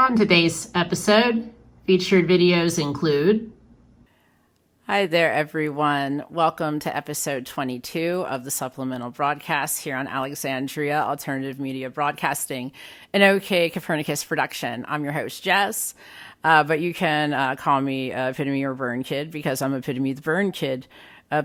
On today's episode, featured videos include... Hi there, everyone. Welcome to episode 22 of the supplemental broadcast here on Alexandria Alternative Media Broadcasting, an OK Copernicus production. I'm your host, Jess, but you can call me Epitome or Burn Kid because I'm Epitome the Burn Kid.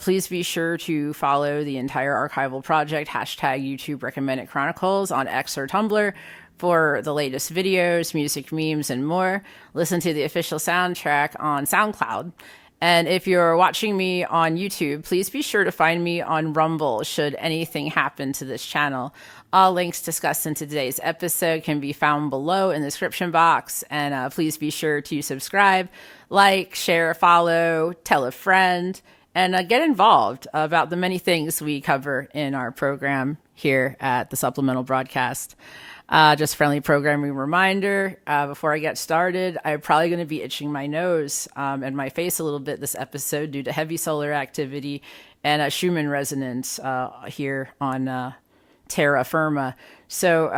Please be sure to follow the entire archival project, hashtag YouTube Recommended Chronicles on X or Tumblr, for the latest videos, music, memes, and more. Listen to the official soundtrack on SoundCloud. And if you're watching me on YouTube, please be sure to find me on Rumble should anything happen to this channel. All links discussed in today's episode can be found below in the description box. And please be sure to subscribe, like, share, follow, tell a friend, and get involved about the many things we cover in our program here at the Supplemental Broadcast. Just friendly programming reminder, before I get started, I'm probably going to be itching my nose and my face a little bit this episode due to heavy solar activity and Schumann resonance here on terra firma. So,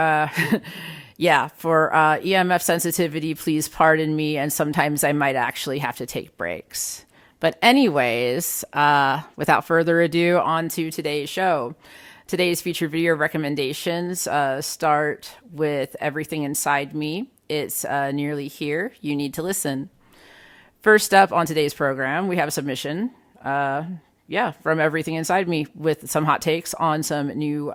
yeah, for EMF sensitivity, please pardon me, and sometimes I might actually have to take breaks. But anyways, without further ado, on to today's show. Today's featured video recommendations start with Everything Inside Me. It's nearly here. You need to listen. First up on today's program, we have a submission, from Everything Inside Me with some hot takes on some new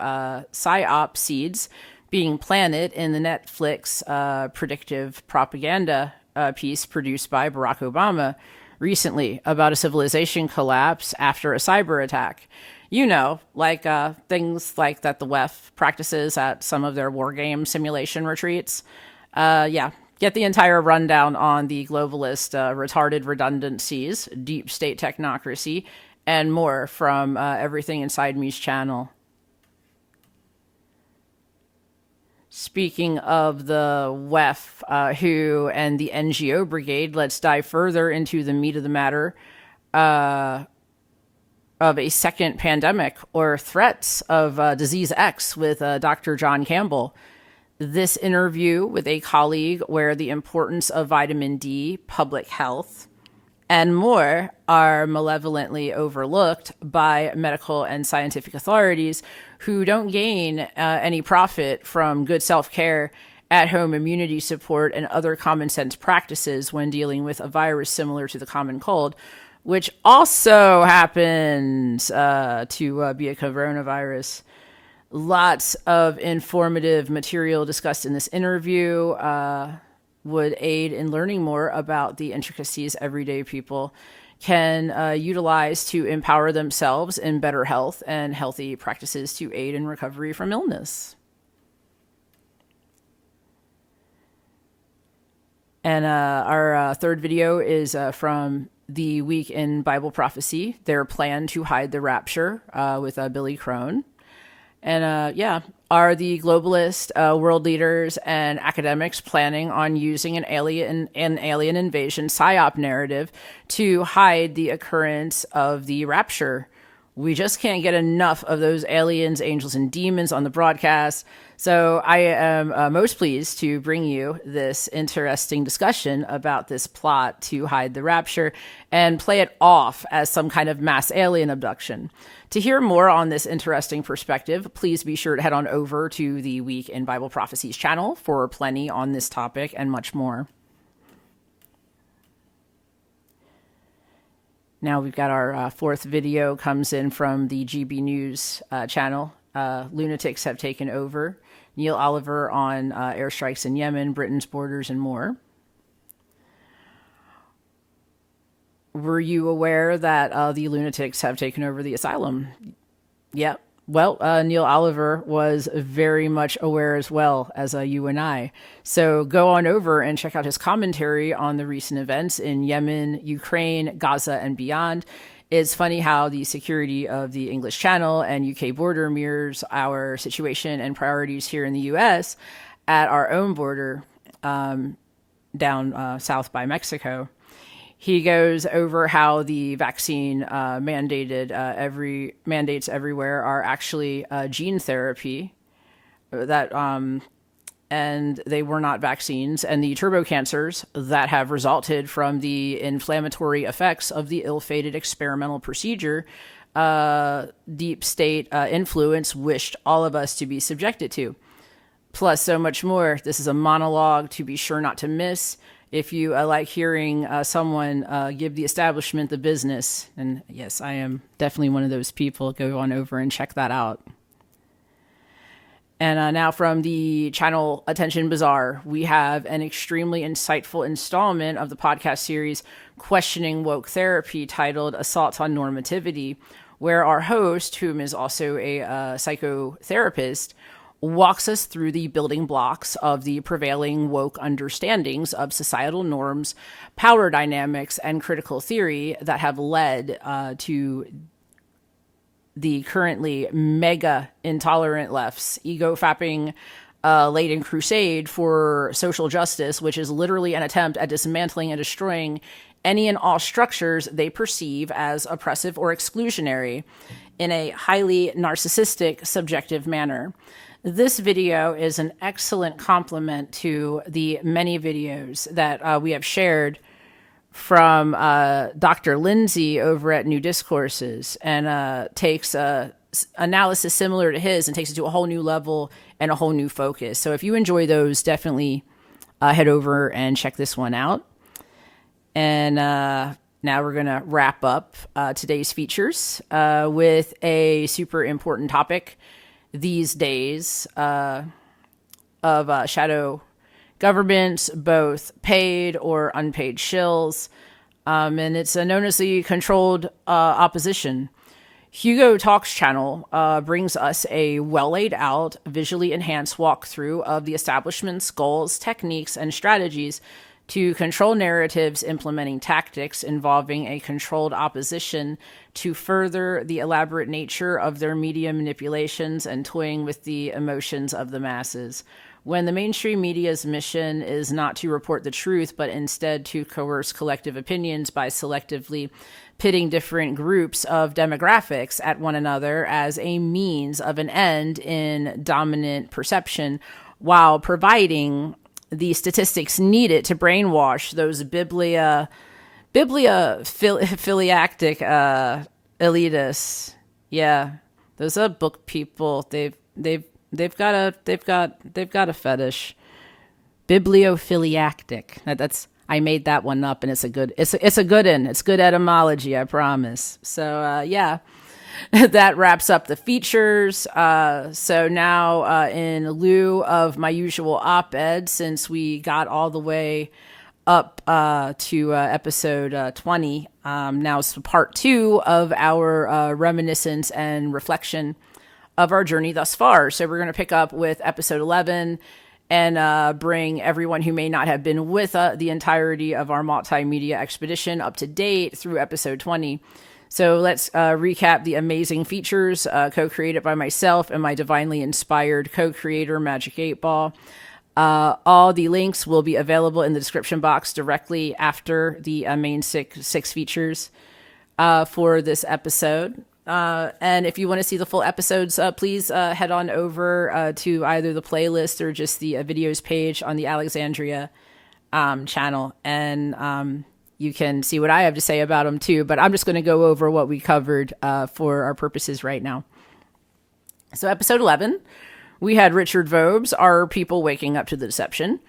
Psy-Op seeds being planted in the Netflix predictive propaganda piece produced by Barack Obama recently about a civilization collapse after a cyber attack. You know, like things like that the WEF practices at some of their war game simulation retreats. Get the entire rundown on the globalist retarded redundancies, deep state technocracy, and more from Everything Inside Me's channel. Speaking of the WEF, WHO, and the NGO brigade, let's dive further into the meat of the matter of a second pandemic or threats of Disease X with Dr. John Campbell. This interview with a colleague where the importance of vitamin D, public health, and more are malevolently overlooked by medical and scientific authorities who don't gain any profit from good self-care, at-home immunity support, and other common sense practices when dealing with a virus similar to the common cold, which also happens to be a coronavirus. Lots of informative material discussed in this interview would aid in learning more about the intricacies everyday people can utilize to empower themselves in better health and healthy practices to aid in recovery from illness. And our third video is from the Week in Bible Prophecy, their plan to hide the rapture with Billy Crone. And are the globalist world leaders and academics planning on using an alien invasion Psy-Op narrative to hide the occurrence of the rapture? We just can't get enough of those aliens, angels, and demons on the broadcast. So I am most pleased to bring you this interesting discussion about this plot to hide the rapture and play it off as some kind of mass alien abduction. To hear more on this interesting perspective, please be sure to head on over to the Week in Bible Prophecies channel for plenty on this topic and much more. Now we've got our fourth video comes in from the GB News channel. Lunatics have taken over. Neil Oliver on airstrikes in Yemen, Britain's borders, and more. Were you aware that the Lunatics have taken over the asylum? Yep. Well, Neil Oliver was very much aware as well as you and I. So go on over and check out his commentary on the recent events in Yemen, Ukraine, Gaza, and beyond. It's funny how the security of the English Channel and UK border mirrors our situation and priorities here in the US at our own border down south by Mexico. He goes over how the vaccine mandates everywhere are actually gene therapy that and they were not vaccines, and the turbo cancers that have resulted from the inflammatory effects of the ill-fated experimental procedure deep state influence wished all of us to be subjected to. Plus so much more. This is a monologue to be sure not to miss. If you like hearing someone give the establishment the business, and yes, I am definitely one of those people, go on over and check that out. And now from the channel Attention Bazaar, we have an extremely insightful installment of the podcast series Questioning Woke Therapy titled Assault on Normativity, where our host, whom is also a psychotherapist, walks us through the building blocks of the prevailing woke understandings of societal norms, power dynamics, and critical theory that have led to the currently mega intolerant left's ego-fapping laden crusade for social justice, which is literally an attempt at dismantling and destroying any and all structures they perceive as oppressive or exclusionary in a highly narcissistic, subjective manner. This video is an excellent complement to the many videos that we have shared from Dr. Lindsay over at New Discourses, and takes analysis similar to his and takes it to a whole new level and a whole new focus. So if you enjoy those, definitely head over and check this one out. And now we're going to wrap up today's features with a super important topic these days of shadow governments, both paid or unpaid shills, and it's known as the controlled opposition. Hugo Talks channel brings us a well laid out, visually enhanced walkthrough of the establishment's goals, techniques, and strategies to control narratives, implementing tactics involving a controlled opposition to further the elaborate nature of their media manipulations and toying with the emotions of the masses. When the mainstream media's mission is not to report the truth, but instead to coerce collective opinions by selectively pitting different groups of demographics at one another as a means of an end in dominant perception, while providing the statistics needed to brainwash those bibliophilictic elitists. Yeah, those are book people. They've got a fetish. Bibliophiliactic. That's I made that one up, and it's a good one. It's good etymology, I promise. So yeah, that wraps up the features. So now, in lieu of my usual op-ed, since we got all the way up to episode 20, now it's part 2 of our reminiscence and reflection of our journey thus far. So we're going to pick up with episode 11 and bring everyone who may not have been with the entirety of our multimedia expedition up to date through episode 20. So let's recap the amazing features co-created by myself and my divinely inspired co-creator, Magic 8 Ball. All the links will be available in the description box directly after the main six features for this episode. And if you want to see the full episodes, please head on over to either the playlist or just the videos page on the Alexandria channel. And you can see what I have to say about them too. But I'm just going to go over what we covered for our purposes right now. So episode 11, we had Richard Vobes, Our People Waking Up to the Deception.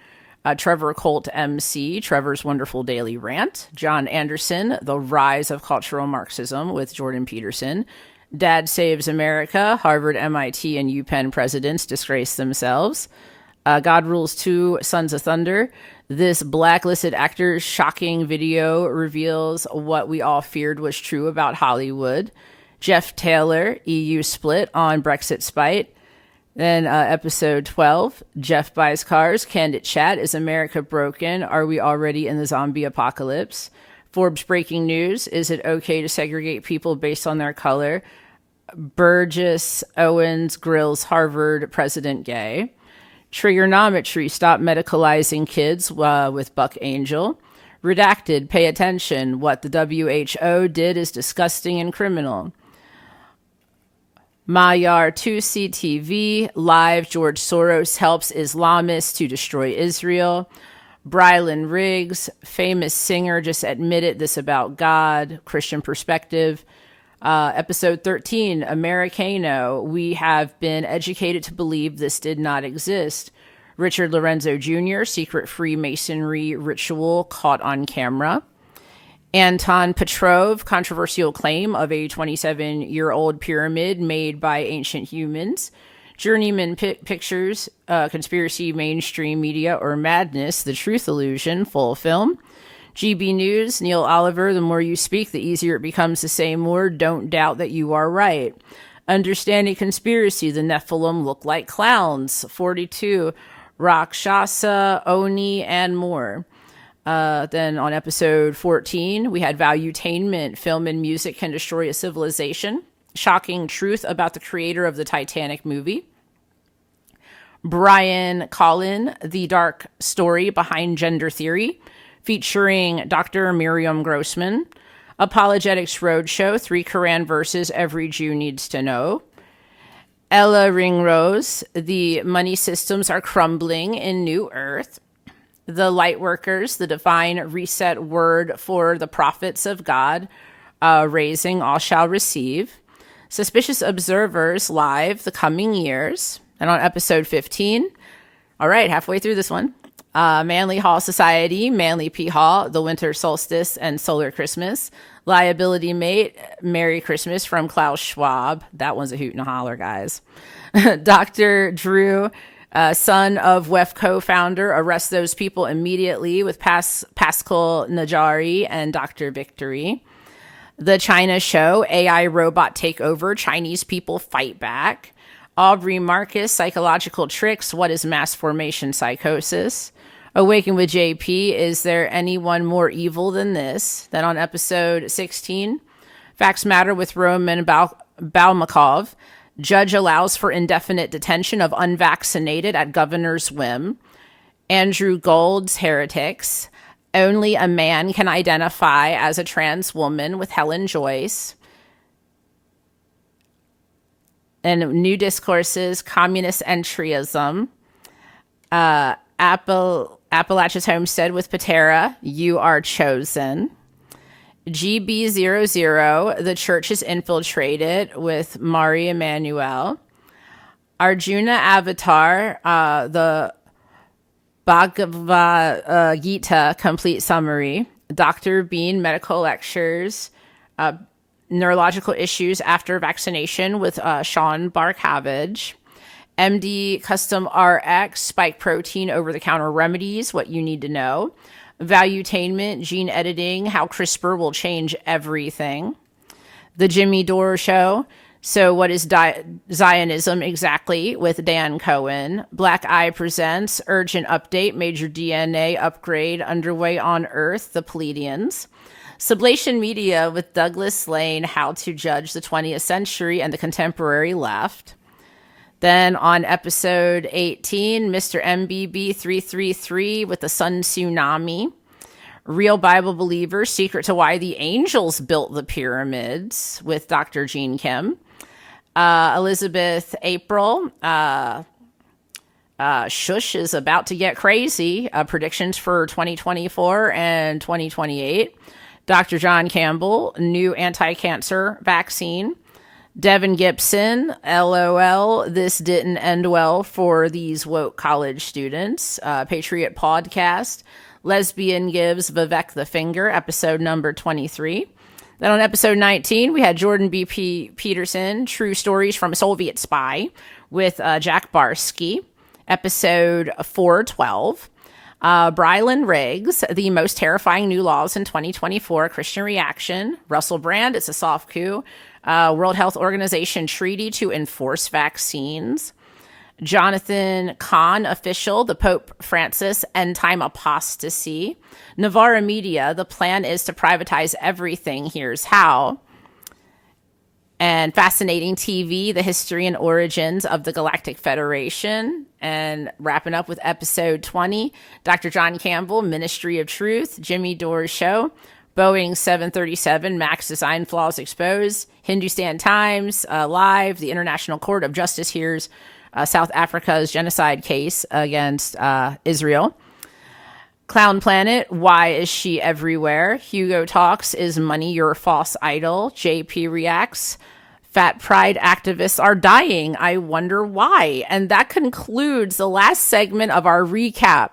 Trevor Colt MC, Trevor's Wonderful Daily Rant. John Anderson, The Rise of Cultural Marxism with Jordan Peterson. Dad Saves America, Harvard, MIT, and UPenn presidents disgrace themselves. God Rules 2, Sons of Thunder. This blacklisted actor's shocking video reveals what we all feared was true about Hollywood. Jeff Taylor, EU split on Brexit spite. Then episode 12, Jeff Buys Cars, Candid Chat, Is America Broken? Are we already in the zombie apocalypse? Forbes Breaking News, Is it okay to segregate people based on their color? Burgess Owens grills Harvard president gay. Trigonometry, Stop Medicalizing Kids with Buck Angel. Redacted, Pay Attention, What the WHO did is disgusting and criminal. Mayar 2C TV, live, George Soros helps Islamists to destroy Israel. Brylan Riggs, famous singer, just admitted this about God, Christian perspective. Episode 13, Americano, we have been educated to believe this did not exist. Richard Lorenzo Jr., secret Freemasonry ritual caught on camera. Anton Petrov, controversial claim of a 27-year-old pyramid made by ancient humans. Journeyman Pictures, conspiracy, mainstream media, or madness, the truth illusion, full film. GB News, Neil Oliver, the more you speak, the easier it becomes to say more. Don't doubt that you are right. Understanding conspiracy, the Nephilim look like clowns. 42, Rakshasa, Oni, and more. Then on episode 14, we had Valuetainment, film and music can destroy a civilization. Shocking truth about the creator of the Titanic movie. Brian Collin, the dark story behind gender theory, featuring Dr. Miriam Grossman. Apologetics Roadshow, 3 Quran verses every Jew needs to know. Ella Ringrose, the money systems are crumbling in New Earth. The Lightworkers, the divine reset word for the prophets of God, raising all shall receive. Suspicious Observers live, the coming years. And on episode 15, all right, halfway through this one, Manly Hall Society, Manly P Hall, the Winter Solstice and Solar Christmas. Liability Mate, Merry Christmas from Klaus Schwab. That one's a hoot and a holler, guys. Dr. Drew, son of WEF co-founder, arrest those people immediately with Pascal Najari and Dr. Victory. The China Show, AI robot takeover, Chinese people fight back. Aubrey Marcus, psychological tricks, what is mass formation psychosis? Awaken with JP, is there anyone more evil than this? Then on episode 16, Facts Matter with Roman Balmakov, judge allows for indefinite detention of unvaccinated at governor's whim. Andrew Gold's Heretics, only a man can identify as a trans woman with Helen Joyce. And New Discourses, Communist Entryism. Appalachia's Homestead with Patera, You Are Chosen. GB00, The Church is Infiltrated with Mari Emanuel. Arjuna Avatar, the Bhagavad Gita Complete Summary. Dr. Bean Medical Lectures, Neurological Issues After Vaccination with Sean Barkavage. MD Custom RX, Spike Protein Over-the-Counter Remedies, What You Need to Know. Valuetainment, Gene Editing, How CRISPR Will Change Everything. The Jimmy Dore Show, So What is Zionism Exactly, with Dan Cohen. Black Eye Presents, Urgent Update, Major DNA Upgrade Underway on Earth, The Pleiadians. Sublation Media with Douglas Lane, How to Judge the 20th Century and the Contemporary Left. Then on episode 18, Mr. MBB 333 with the Sun Tsunami. Real Bible Believers, Secret to Why the Angels Built the Pyramids with Dr. Jean Kim. Elizabeth April, Shush is about to get crazy. Predictions for 2024 and 2028. Dr. John Campbell, New Anti-Cancer Vaccine. Devin Gibson, LOL, this didn't end well for these woke college students. Patriot Podcast, Lesbian Gives Vivek the Finger, episode number 23. Then on episode 19, we had Jordan B. Peterson, True Stories from a Soviet Spy, with Jack Barsky, episode 412. Brylan Riggs, The Most Terrifying New Laws in 2024, Christian Reaction. Russell Brand, It's a Soft Coup. World Health Organization Treaty to Enforce Vaccines. Jonathan Kahn, Official, the Pope Francis, End Time Apostasy. Navarra Media, The Plan is to Privatize Everything, Here's How. And Fascinating TV, The History and Origins of the Galactic Federation. And wrapping up with episode 20, Dr. John Campbell, Ministry of Truth, Jimmy Dore Show, Boeing 737 MAX design flaws exposed. Hindustan Times, live, the International Court of Justice hears South Africa's genocide case against Israel. Clown Planet, why is she everywhere? Hugo talks, is money your false idol? JP reacts, fat pride activists are dying. I wonder why. And that concludes the last segment of our recap.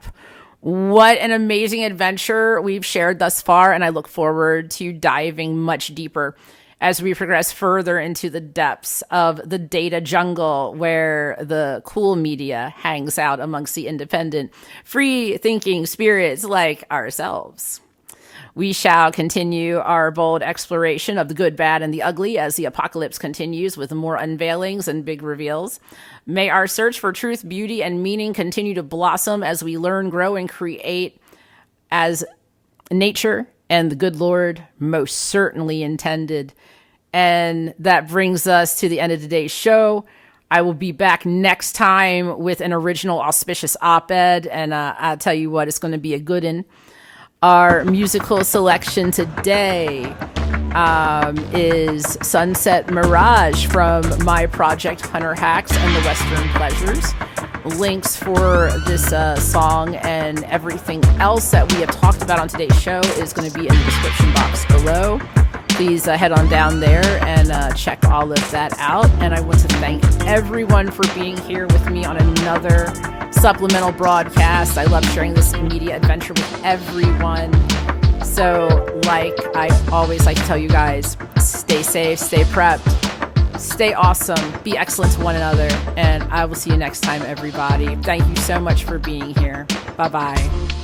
What an amazing adventure we've shared thus far, and I look forward to diving much deeper as we progress further into the depths of the data jungle where the cool media hangs out amongst the independent, free-thinking spirits like ourselves. We shall continue our bold exploration of the good, bad, and the ugly as the apocalypse continues with more unveilings and big reveals. May our search for truth, beauty, and meaning continue to blossom as we learn, grow, and create as nature and the good Lord most certainly intended. And that brings us to the end of today's show. I will be back next time with an original auspicious op-ed, and I'll tell you what, it's going to be a good one. Our musical selection today is Sunset Mirage from my project Hunter Hacks and the Western Pleasures. Links for this song and everything else that we have talked about on today's show is going to be in the description box below. Please head on down there and check all of that out. And I want to thank everyone for being here with me on another supplemental broadcast. I love sharing this media adventure with everyone. So, like I always like to tell you guys, stay safe, stay prepped, stay awesome, be excellent to one another, and I will see you next time, everybody. Thank you so much for being here. Bye-bye.